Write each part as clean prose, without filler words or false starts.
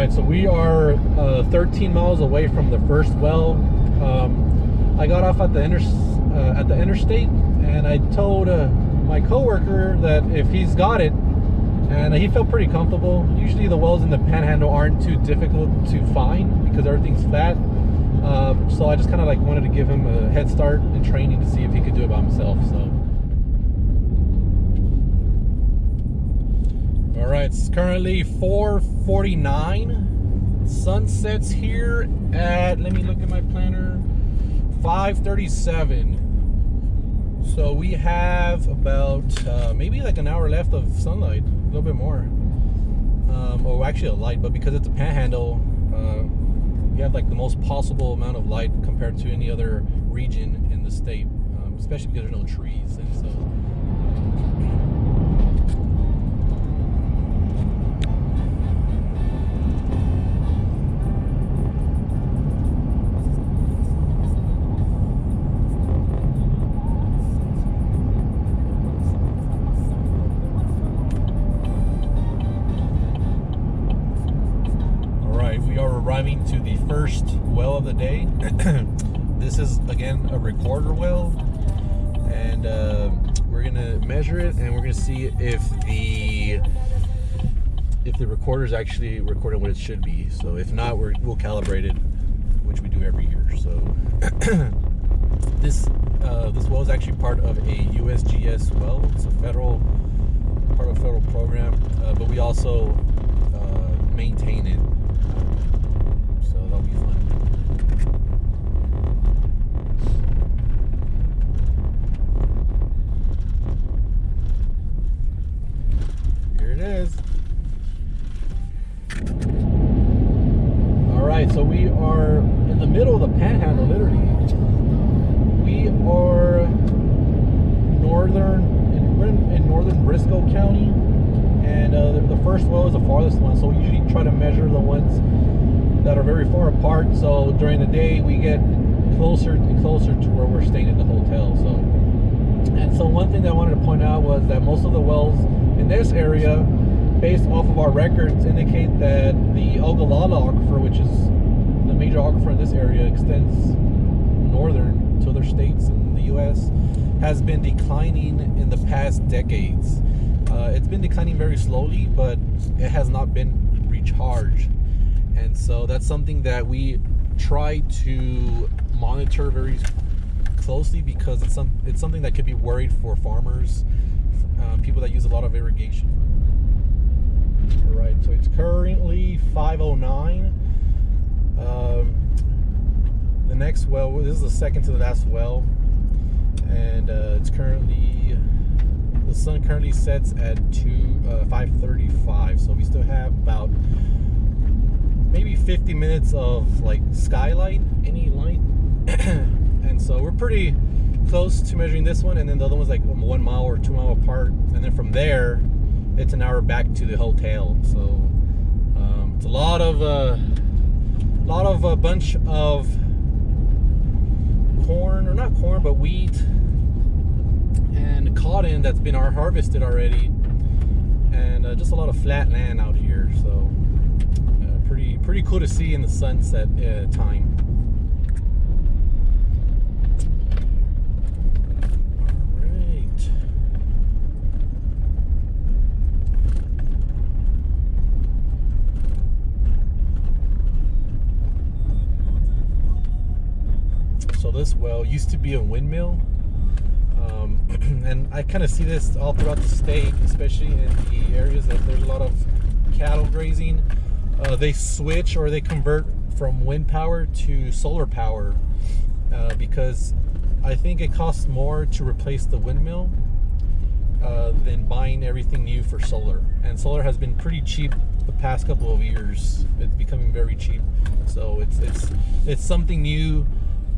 right, so we are 13 miles away from the first well. I got off at the interstate, and I told my coworker that if he's got it, and he felt pretty comfortable. Usually the wells in the Panhandle aren't too difficult to find because everything's flat. So I just kind of like wanted to give him a head start in training to see if he could do it by himself. So. All right, it's currently 4:49. Sun sets here at, let me look at my planner, 5:37. So we have about maybe like an hour left of sunlight, a little bit more. Or actually a light, but because it's a Panhandle, we have like the most possible amount of light compared to any other region in the state, especially because there's no trees. And so. We are arriving to the first well of the day. This is again a recorder well, and we're gonna measure it, and we're gonna see if the recorder is actually recording what it should be. So if not, we'll calibrate it, which we do every year. So this well is actually part of a USGS well. It's a federal program, but we also maintain it. So that'll be fun. Here it is. All right, so we are in the middle of the Panhandle, literally. We are we're in northern Briscoe County, and the first well is the farthest one, so we usually try to measure the ones that are very far apart, so during the day we get closer and closer to where we're staying at the hotel. So one thing that I wanted to point out was that most of the wells in this area, based off of our records, indicate that the Ogallala Aquifer, which is the major aquifer in this area, extends northern to other states in the US, has been declining in the past decades. It's been declining very slowly, but it has not been recharged. And so that's something that we try to monitor very closely, because it's something that could be worried for farmers, people that use a lot of irrigation. All right, so it's currently 5:09. The next well, this is the second to the last well, and it's currently, the sun currently sets at 5:35. So we still have about maybe 50 minutes of like skylight, any light. And so we're pretty close to measuring this one, and then the other one's like 1 mile or 2 mile apart, and then from there it's an hour back to the hotel. So it's a lot of a bunch of corn, or not corn, but wheat and cotton that's been harvested already, and just a lot of flat land out here. So pretty cool to see in the sunset time. All right. So this well used to be a windmill, and I kind of see this all throughout the state, especially in the areas that there's a lot of cattle grazing. They switch, or they convert from wind power to solar power, because I think it costs more to replace the windmill than buying everything new for solar. And solar has been pretty cheap the past couple of years. It's becoming very cheap. So it's something new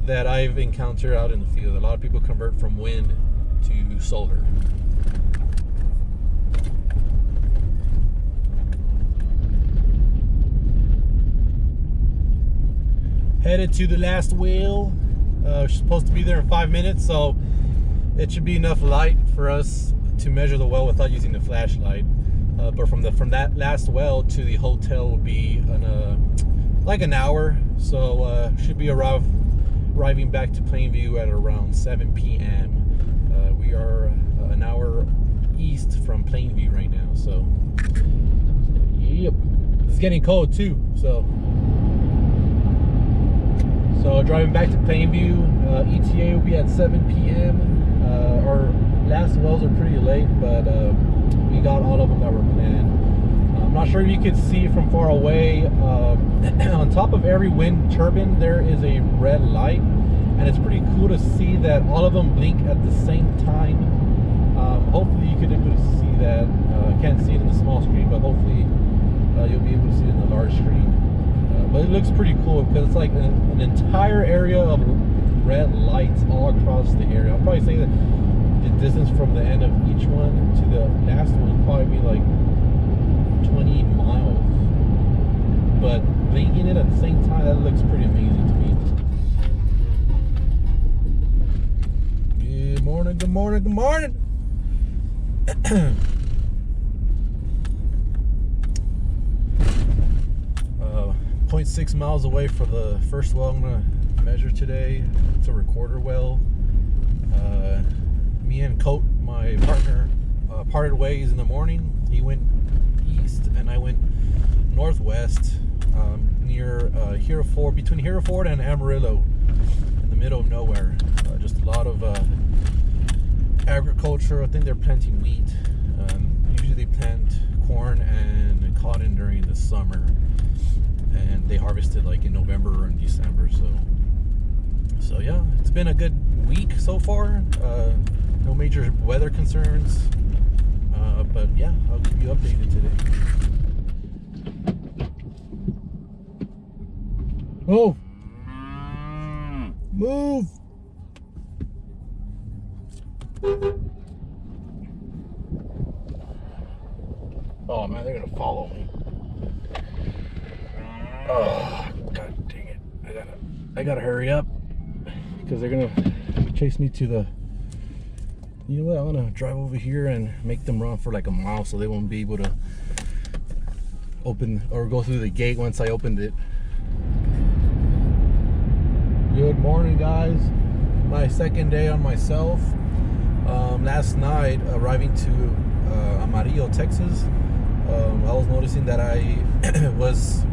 that I've encountered out in the field. A lot of people convert from wind to solar. Headed to the last well. We're supposed to be there in 5 minutes, so it should be enough light for us to measure the well without using the flashlight. but from that last well to the hotel will be like an hour. So should be arriving back to Plainview at around 7 p.m. We are an hour east from Plainview right now. So yep, it's getting cold too. So driving back to Plainview, ETA will be at 7 p.m. Our last wells are pretty late, but we got all of them that were planned. I'm not sure if you can see from far away. On top of every wind turbine, there is a red light, and it's pretty cool to see that all of them blink at the same time. Hopefully you could be able to see that. I can't see it in the small screen, but hopefully you'll be able to see it in the large screen. But it looks pretty cool because it's like an entire area of red lights all across the area. I'll probably say that the distance from the end of each one to the last one will probably be like 20 miles. But blinking it at the same time, that looks pretty amazing to me. Good morning, good morning, good morning. 0.6 miles away for the first well I'm gonna measure today. It's a recorder well. Me and Coat, my partner, parted ways in the morning. He went east and I went northwest, near Hereford, between Hereford and Amarillo, in the middle of nowhere. Just a lot of agriculture. I think they're planting wheat. Usually they plant corn and cotton during the summer, and they harvest it like in November and December. So yeah, it's been a good week so far. No major weather concerns, but yeah, I'll keep you updated today. Move! Move! Oh man, they're gonna follow me. Oh, god dang it. I gotta hurry up because they're gonna chase me to the... You know what, I'm gonna drive over here and make them run for like a mile so they won't be able to open or go through the gate once I opened it. Good morning, guys. My second day on myself. Last night, arriving to Amarillo, Texas, I was noticing that I was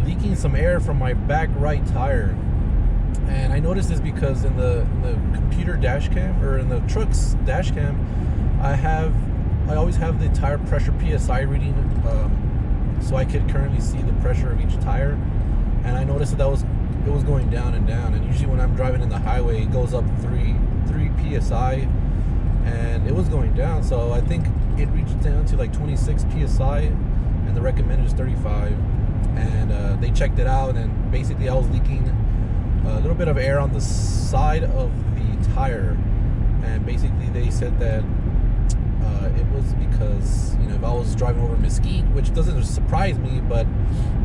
leaking some air from my back right tire. And I noticed this because in the computer dash cam, or in the truck's dash cam, I always have the tire pressure PSI reading, so I could currently see the pressure of each tire. And I noticed that it was going down and down. And usually when I'm driving in the highway, it goes up 3 PSI, and it was going down. So I think it reached down to like 26 PSI, and the recommended is 35. And they checked it out, and basically I was leaking a little bit of air on the side of the tire, and basically they said that it was because, you know, if I was driving over Mesquite, which doesn't surprise me, but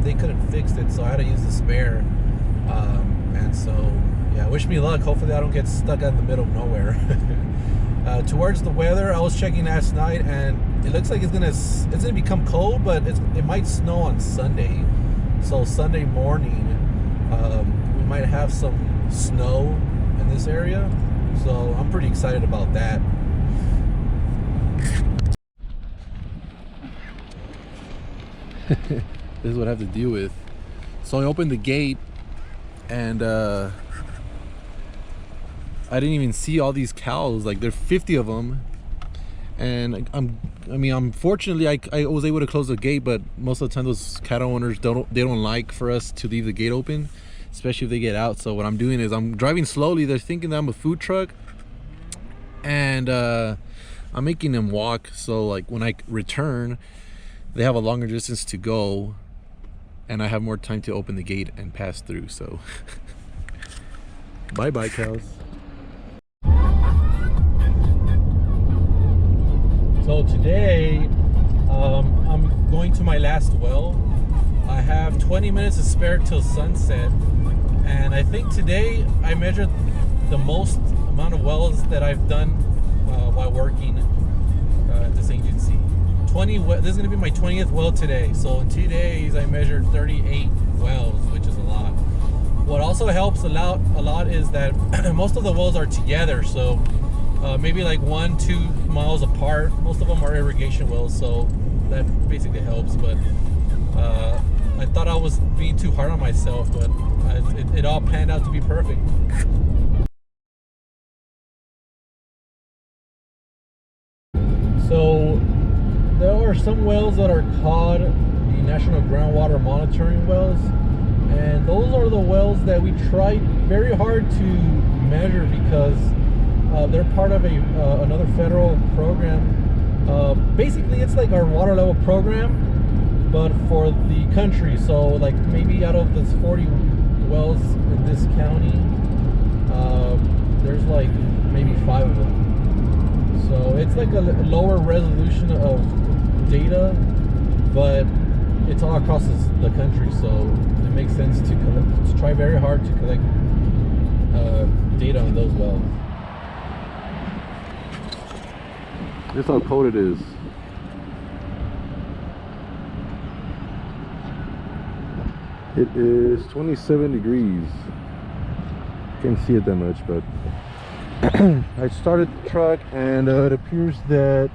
they couldn't fix it, so I had to use the spare. And so yeah, wish me luck. Hopefully I don't get stuck out in the middle of nowhere. Towards the weather, I was checking last night, and it looks like it's gonna become cold, but it might snow on Sunday. So Sunday morning, we might have some snow in this area. So I'm pretty excited about that. This is what I have to deal with. So I opened the gate, and I didn't even see all these cows. Like, there's 50 of them, and unfortunately I was able to close the gate, but most of the time those cattle owners don't like for us to leave the gate open, especially if they get out. So what I'm doing is I'm driving slowly. They're thinking that I'm a food truck, and I'm making them walk, so like when I return they have a longer distance to go, and I have more time to open the gate and pass through. So bye bye cows. So today I'm going to my last well. I have 20 minutes to spare till sunset, and I think today I measured the most amount of wells that I've done while working at this agency. This is gonna be my 20th well today. So in 2 days, I measured 38 wells, which is a lot. What also helps a lot is that most of the wells are together. So maybe like 1-2 miles apart. Most of them are irrigation wells, so that basically helps. But I thought I was being too hard on myself, but it all panned out to be perfect. So there are some wells that are called the National Groundwater Monitoring wells, and those are the wells that we tried very hard to measure because they're part of another federal program. Basically, it's like our water level program, but for the country. So like maybe out of this 40 wells in this county, there's like maybe 5 of them. So it's like a lower resolution of data, but it's all across the country, so it makes sense to try very hard to collect data on those wells. This is how cold it is. It is 27 degrees. Can't see it that much, but I started the truck, and it appears that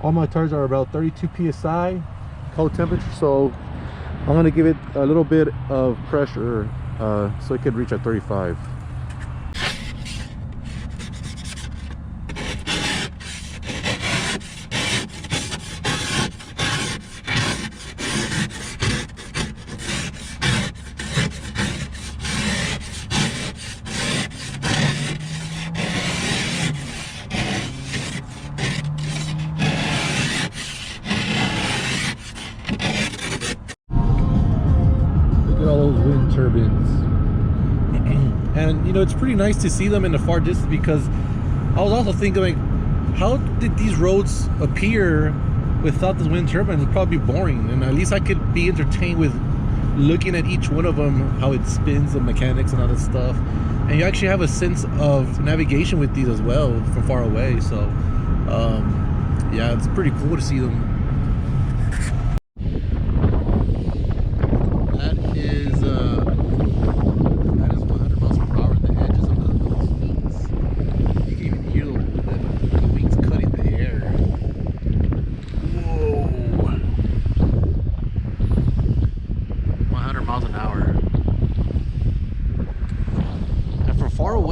all my tires are about 32 psi cold temperature, so I'm going to give it a little bit of pressure so it could reach at 35. All those wind turbines. And you know, it's pretty nice to see them in the far distance, because I was also thinking, like, how did these roads appear without this wind turbine? It'd probably be boring, and at least I could be entertained with looking at each one of them, how it spins, the mechanics and all that stuff. And you actually have a sense of navigation with these as well from far away. So yeah, it's pretty cool to see them.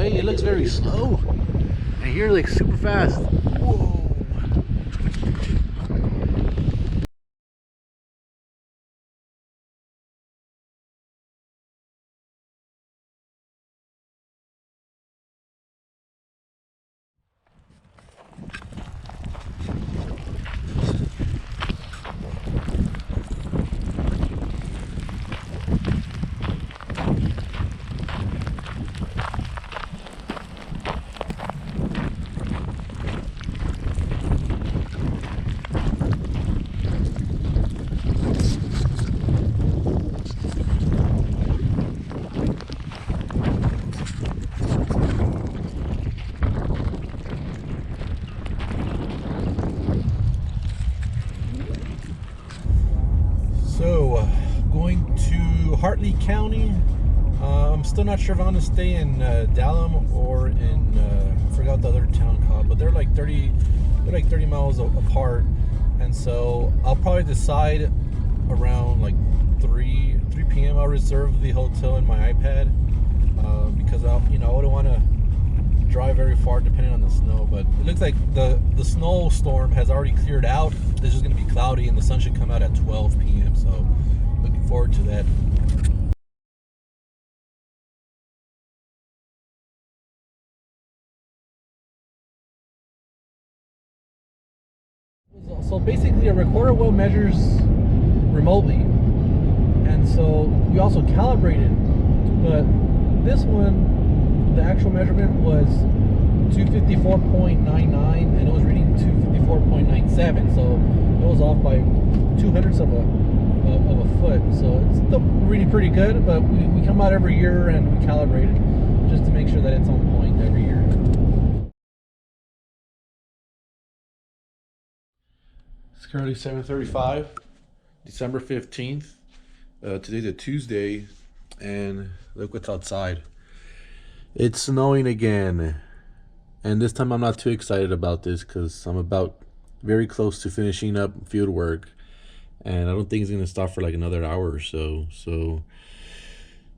It looks very slow, and here like super fast. Whoa. So, going to Hartley County. I'm still not sure if I'm going to stay in Dallam or in I forgot the other town called, but they're like 30 miles apart, and so I'll probably decide around like 3 p.m. I'll reserve the hotel in my iPad because I wouldn't want to drive very far depending on the snow. But it looks like the snowstorm has already cleared out. It's just going to be cloudy, and the sun should come out at 12 p.m. So looking forward to that. So basically, a recorder well measures remotely, and so we also calibrated. But this one, the actual measurement was 254.99, and it was reading 254.97. So it was off by 0.02 of a foot. So it's still reading pretty good. But we come out every year and we calibrate it just to make sure that it's on point every year. currently 7:35, December 15th. Today's a Tuesday, and look what's outside. It's snowing again, and this time I'm not too excited about this because I'm about very close to finishing up field work, and I don't think it's gonna stop for like another hour or so. So,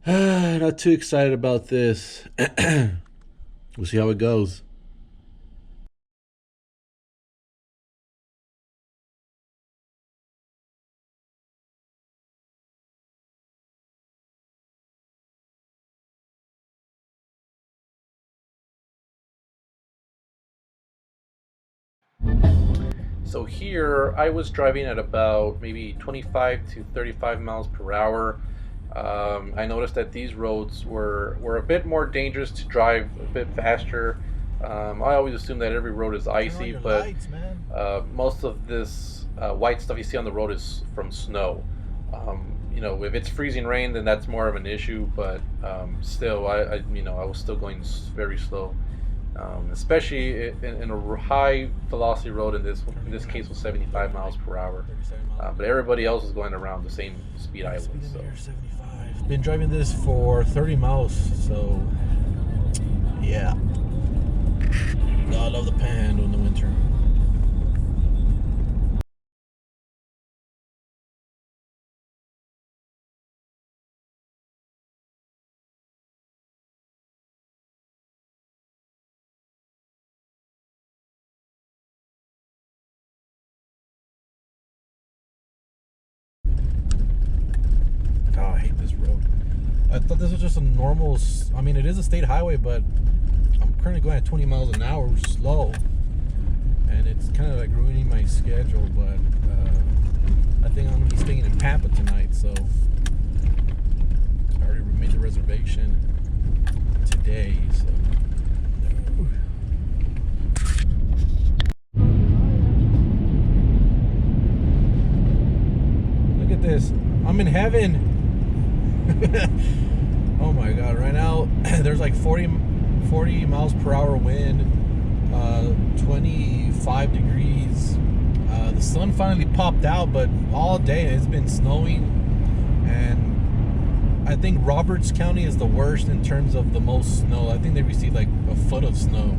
not too excited about this. We'll see how it goes. So here I was driving at about maybe 25 to 35 miles per hour. I noticed that these roads were a bit more dangerous to drive, a bit faster. I always assume that every road is icy, but most of this white stuff you see on the road is from snow. You know, if it's freezing rain, then that's more of an issue. But still, I was still going very slow. Especially in a high velocity road. In this case was 75 miles per hour, but everybody else was going around the same speed I was. So. Been driving this for 30 miles, so yeah. I love the Panhandle in the winter. I hate this road. I thought this was just a normal, I mean, it is a state highway, but I'm currently going at 20 miles an hour slow, and it's kind of like ruining my schedule. But I think I'm gonna be staying in Pampa tonight, so I already made the reservation today. So look at this, I'm in heaven. Oh my god, right now there's like 40 miles per hour wind, 25 degrees. The sun finally popped out, but all day it's been snowing, and I think Roberts County is the worst in terms of the most snow. I think they received like a foot of snow.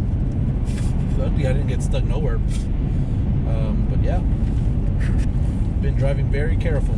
Luckily I didn't get stuck nowhere, but yeah, been driving very careful.